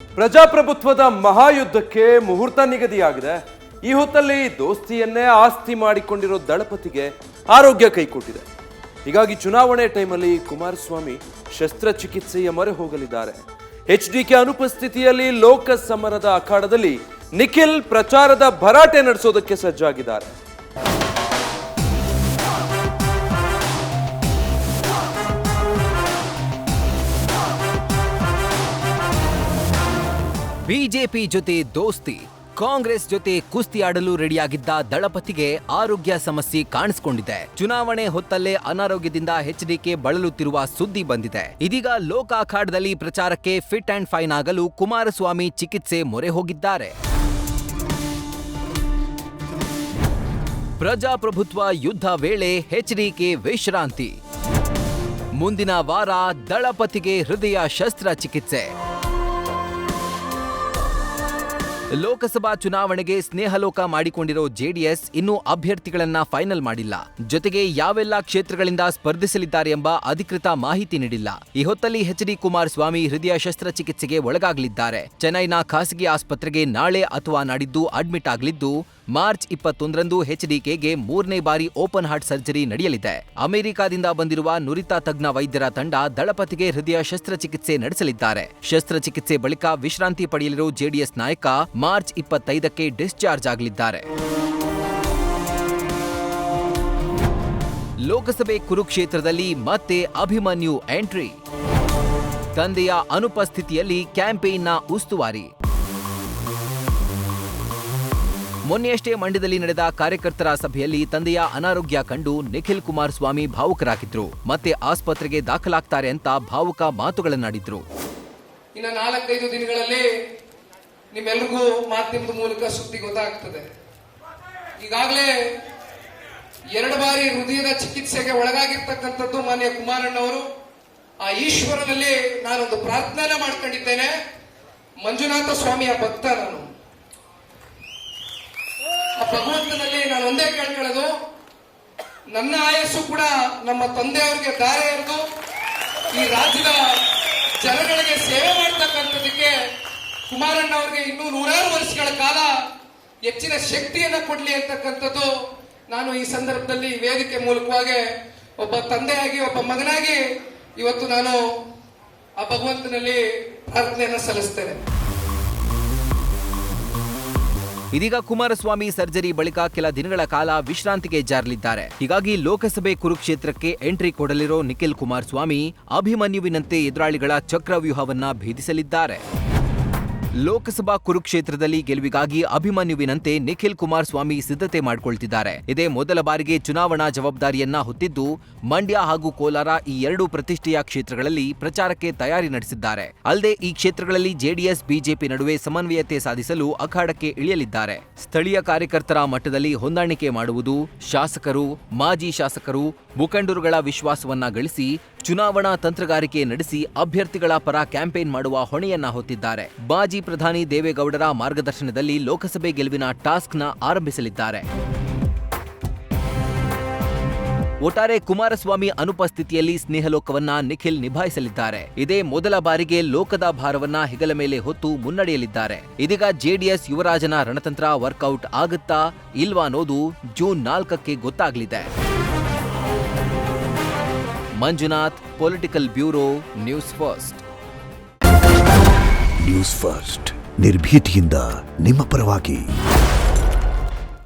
ಪ್ರಜಾಪ್ರಭುತ್ವದ ಮಹಾಯುದ್ಧಕ್ಕೆ ಮುಹೂರ್ತ ನಿಗದಿಯಾಗಿದೆ. ಈ ಹೊತ್ತಲ್ಲಿ ದೋಸ್ತಿಯನ್ನೇ ಆಸ್ತಿ ಮಾಡಿಕೊಂಡಿರೋ ದಳಪತಿಗೆ ಆರೋಗ್ಯ ಕೈಕೊಟ್ಟಿದೆ. ಹೀಗಾಗಿ ಚುನಾವಣೆ ಟೈಮಲ್ಲಿ ಕುಮಾರಸ್ವಾಮಿ ಶಸ್ತ್ರಚಿಕಿತ್ಸೆಯ ಮೊರೆ ಹೋಗಲಿದ್ದಾರೆ. ಎಚ್ಡಿಕೆ ಅನುಪಸ್ಥಿತಿಯಲ್ಲಿ ಲೋಕ ಸಮರದ ಅಖಾಡದಲ್ಲಿ ನಿಖಿಲ್ ಪ್ರಚಾರದ ಭರಾಟೆ ನಡೆಸೋದಕ್ಕೆ ಸಜ್ಜಾಗಿದ್ದಾರೆ. ಬಿಜೆಪಿ ಜೊತೆ ದೋಸ್ತಿ, ಕಾಂಗ್ರೆಸ್ ಜೊತೆ ಕುಸ್ತಿ ಆಡಲು ರೆಡಿಯಾಗಿದ್ದ ದಳಪತಿಗೆ ಆರೋಗ್ಯ ಸಮಸ್ಯೆ ಕಾಣಿಸಿಕೊಂಡಿದೆ. ಚುನಾವಣೆ ಹೊತ್ತಲ್ಲೇ ಅನಾರೋಗ್ಯದಿಂದ ಎಚ್ಡಿಕೆ ಬಳಲುತ್ತಿರುವ ಸುದ್ದಿ ಬಂದಿದೆ. ಇದೀಗ ಲೋಕ ಅಖಾಡದಲ್ಲಿ ಪ್ರಚಾರಕ್ಕೆ ಫಿಟ್ ಅಂಡ್ ಫೈನ್ ಆಗಲು ಕುಮಾರಸ್ವಾಮಿ ಚಿಕಿತ್ಸೆ ಮೊರೆ ಹೋಗಿದ್ದಾರೆ. ಪ್ರಜಾಪ್ರಭುತ್ವ ಯುದ್ಧ ವೇಳೆ ಎಚ್ಡಿಕೆ ವಿಶ್ರಾಂತಿ. ಮುಂದಿನ ವಾರ ದಳಪತಿಗೆ ಹೃದಯ ಶಸ್ತ್ರಚಿಕಿತ್ಸೆ. ಲೋಕಸಭಾ ಚುನಾವಣೆಗೆ ಸ್ನೇಹಲೋಕ ಮಾಡಿಕೊಂಡಿರೋ ಜೆಡಿಎಸ್ ಇನ್ನೂ ಅಭ್ಯರ್ಥಿಗಳನ್ನ ಫೈನಲ್ ಮಾಡಿಲ್ಲ. ಜೊತೆಗೆ ಯಾವೆಲ್ಲ ಕ್ಷೇತ್ರಗಳಿಂದ ಸ್ಪರ್ಧಿಸಲಿದ್ದಾರೆ ಎಂಬ ಅಧಿಕೃತ ಮಾಹಿತಿ ನೀಡಿಲ್ಲ. ಈ ಹೊತ್ತಲ್ಲಿ ಎಚ್ಡಿ ಕುಮಾರಸ್ವಾಮಿ ಹೃದಯ ಶಸ್ತ್ರಚಿಕಿತ್ಸೆಗೆ ಒಳಗಾಗಲಿದ್ದಾರೆ. ಚೆನ್ನೈನ ಖಾಸಗಿ ಆಸ್ಪತ್ರೆಗೆ ನಾಳೆ ಅಥವಾ ನಾಡಿದ್ದು ಅಡ್ಮಿಟ್ ಆಗಲಿದ್ದು, ಮಾರ್ಚ್ 21ರಂದು ಎಚ್ಡಿಕೆಗೆ 3ನೇ ಬಾರಿ ಓಪನ್ ಹಾರ್ಟ್ ಸರ್ಜರಿ ನಡೆಯಲಿದೆ. ಅಮೆರಿಕಾದಿಂದ ಬಂದಿರುವ ನುರಿತ ತಜ್ಞ ವೈದ್ಯರ ತಂಡ ದಳಪತಿಗೆ ಹೃದಯ ಶಸ್ತ್ರಚಿಕಿತ್ಸೆ ನಡೆಸಲಿದ್ದಾರೆ. ಶಸ್ತ್ರಚಿಕಿತ್ಸೆ ಬಳಿಕ ವಿಶ್ರಾಂತಿ ಪಡೆಯಲಿರೋ ಜೆಡಿಎಸ್ ನಾಯಕ ಮಾರ್ಚ್ 25ಕ್ಕೆ ಡಿಸ್ಚಾರ್ಜ್ ಆಗಲಿದ್ದಾರೆ. ಲೋಕಸಭೆ ಕುರುಕ್ಷೇತ್ರದಲ್ಲಿ ಮತ್ತೆ ಅಭಿಮನ್ಯು ಎಂಟ್ರಿ. ತಂದೆಯ ಅನುಪಸ್ಥಿತಿಯಲ್ಲಿ ಕ್ಯಾಂಪೇನ್ನ ಉಸ್ತುವಾರಿ. ಮೊನ್ನೆಯಷ್ಟೇ ಮಂಡ್ಯದಲ್ಲಿ ನಡೆದ ಕಾರ್ಯಕರ್ತರ ಸಭೆಯಲ್ಲಿ ತಂದೆಯ ಅನಾರೋಗ್ಯ ಕಂಡು ನಿಖಿಲ್ ಕುಮಾರಸ್ವಾಮಿ ಭಾವುಕರಾಗಿದ್ರು. ಮತ್ತೆ ಆಸ್ಪತ್ರೆಗೆ ದಾಖಲಾಗ್ತಾರೆ ಅಂತ ಭಾವುಕ ಮಾತುಗಳನ್ನಾಡಿದ್ರು. ಇನ್ನು 4-5 ದಿನಗಳಲ್ಲಿ ನಿಮ್ಮೆಲ್ರಿಗೂ ಮಾಧ್ಯಮದ ಮೂಲಕ ಸುದ್ದಿ ಗೊತ್ತಾಗ್ತದೆ. ಈಗಾಗಲೇ 2 ಬಾರಿ ಹೃದಯದ ಚಿಕಿತ್ಸೆಗೆ ಒಳಗಾಗಿರ್ತಕ್ಕಂಥದ್ದು ಮಾನ್ಯ ಕುಮಾರಣ್ಣವರು. ಆ ಈಶ್ವರನಲ್ಲಿ ನಾನೊಂದು ಪ್ರಾರ್ಥನೆ ಮಾಡ್ಕೊಂಡಿದ್ದೇನೆ. ಮಂಜುನಾಥ ಸ್ವಾಮಿಯ ಭಕ್ತ ನಾನು. ಆ ಭಗವಂತನಲ್ಲಿ ನಾನು ಒಂದೇ ಕೇಳ್ಕೊಳ್ಳೋದು, ನನ್ನ ಆಯಸ್ಸು ಕೂಡ ನಮ್ಮ ತಂದೆಯವರಿಗೆ ದಾರಿ ಎರೆದು ಈ ರಾಜ್ಯದ ಜನಗಳಿಗೆ ಸೇವೆ ಮಾಡ್ತಕ್ಕಂಥದಕ್ಕೆ ಕುಮಾರಣ್ಣ ಅವರಿಗೆ ಇನ್ನೂ 100 ವರ್ಷಗಳ ಕಾಲ ಹೆಚ್ಚಿನ ಶಕ್ತಿಯನ್ನ ಕೊಡ್ಲಿ ಅಂತಕ್ಕಂಥದ್ದು ನಾನು ಈ ಸಂದರ್ಭದಲ್ಲಿ ವೇದಿಕೆ ಮೂಲಕವಾಗಿ ಒಬ್ಬ ತಂದೆಯಾಗಿ ಒಬ್ಬ ಮಗನಾಗಿ ಇವತ್ತು ನಾನು ಆ ಭಗವಂತನಲ್ಲಿ ಪ್ರಾರ್ಥನೆಯನ್ನ ಸಲ್ಲಿಸ್ತೇನೆ. ಇದೀಗ ಕುಮಾರಸ್ವಾಮಿ ಸರ್ಜರಿ ಬಳಿಕ ಕೆಲ ದಿನಗಳ ಕಾಲ ವಿಶ್ರಾಂತಿಗೆ ಜಾರಲಿದ್ದಾರೆ. ಹೀಗಾಗಿ ಲೋಕಸಭೆ ಕುರುಕ್ಷೇತ್ರಕ್ಕೆ ಎಂಟ್ರಿ ಕೊಡಲಿರೋ ನಿಖಿಲ್ ಕುಮಾರಸ್ವಾಮಿ ಅಭಿಮನ್ಯುವಿನಂತೆ ಎದುರಾಳಿಗಳ ಚಕ್ರವ್ಯೂಹವನ್ನ ಭೇದಿಸಲಿದ್ದಾರೆ. ಲೋಕಸಭಾ ಕುರುಕ್ಷೇತ್ರದಲ್ಲಿ ಗೆಲುವಿಗಾಗಿ ಅಭಿಮನ್ಯುವಿನಂತೆ ನಿಖಿಲ್ ಕುಮಾರಸ್ವಾಮಿ ಸಿದ್ಧತೆ ಮಾಡಿಕೊಳ್ತಿದ್ದಾರೆ. ಇದೇ ಮೊದಲ ಬಾರಿಗೆ ಚುನಾವಣಾ ಜವಾಬ್ದಾರಿಯನ್ನ ಹೊತ್ತಿದ್ದು ಮಂಡ್ಯ ಹಾಗೂ ಕೋಲಾರ ಈ 2 ಪ್ರತಿಷ್ಠೆಯ ಕ್ಷೇತ್ರಗಳಲ್ಲಿ ಪ್ರಚಾರಕ್ಕೆ ತಯಾರಿ ನಡೆಸಿದ್ದಾರೆ. ಅಲ್ಲದೆ ಈ ಕ್ಷೇತ್ರಗಳಲ್ಲಿ ಜೆಡಿಎಸ್ ಬಿಜೆಪಿ ನಡುವೆ ಸಮನ್ವಯತೆ ಸಾಧಿಸಲು ಅಖಾಡಕ್ಕೆ ಇಳಿಯಲಿದ್ದಾರೆ. ಸ್ಥಳೀಯ ಕಾರ್ಯಕರ್ತರ ಮಟ್ಟದಲ್ಲಿ ಹೊಂದಾಣಿಕೆ ಮಾಡುವುದು, ಶಾಸಕರು, ಮಾಜಿ ಶಾಸಕರು, ಮುಖಂಡರುಗಳ ವಿಶ್ವಾಸವನ್ನ ಗಳಿಸಿ ಚುನಾವಣಾ ತಂತ್ರಗಾರಿಕೆ ನಡೆಸಿ ಅಭ್ಯರ್ಥಿಗಳ ಪರ ಕ್ಯಾಂಪೇನ್ ಮಾಡುವ ಹೊಣೆಯನ್ನ ಹೊತ್ತಿದ್ದಾರೆ. ಮಾಜಿ ಪ್ರಧಾನಿ ದೇವೇಗೌಡರ ಮಾರ್ಗದರ್ಶನದಲ್ಲಿ ಲೋಕಸಭೆ ಗೆಲುವಿನ ಟಾಸ್ಕ್ನ ಆರಂಭಿಸಲಿದ್ದಾರೆ. ಒಟ್ಟಾರೆ ಕುಮಾರಸ್ವಾಮಿ ಅನುಪಸ್ಥಿತಿಯಲ್ಲಿ ಸ್ನೇಹಲೋಕವನ್ನ ನಿಖಿಲ್ ನಿಭಾಯಿಸಲಿದ್ದಾರೆ. ಇದೇ ಮೊದಲ ಬಾರಿಗೆ ಲೋಕದ ಭಾರವನ್ನ ಹೆಗಲ ಮೇಲೆ ಹೊತ್ತು ಮುನ್ನಡೆಯಲಿದ್ದಾರೆ. ಇದೀಗ ಜೆಡಿಎಸ್ ಯುವರಾಜನ ರಣತಂತ್ರ ವರ್ಕೌಟ್ ಆಗುತ್ತಾ ಇಲ್ವಾ ಅನ್ನೋದು ಜೂನ್ 4ಕ್ಕೆ ಗೊತ್ತಾಗಲಿದೆ. Manjunath, political bureau, News First. News First ನಿರ್ಭೀತಿಯಿಂದ ನಿಮ್ಮ ಪರವಾಗಿ.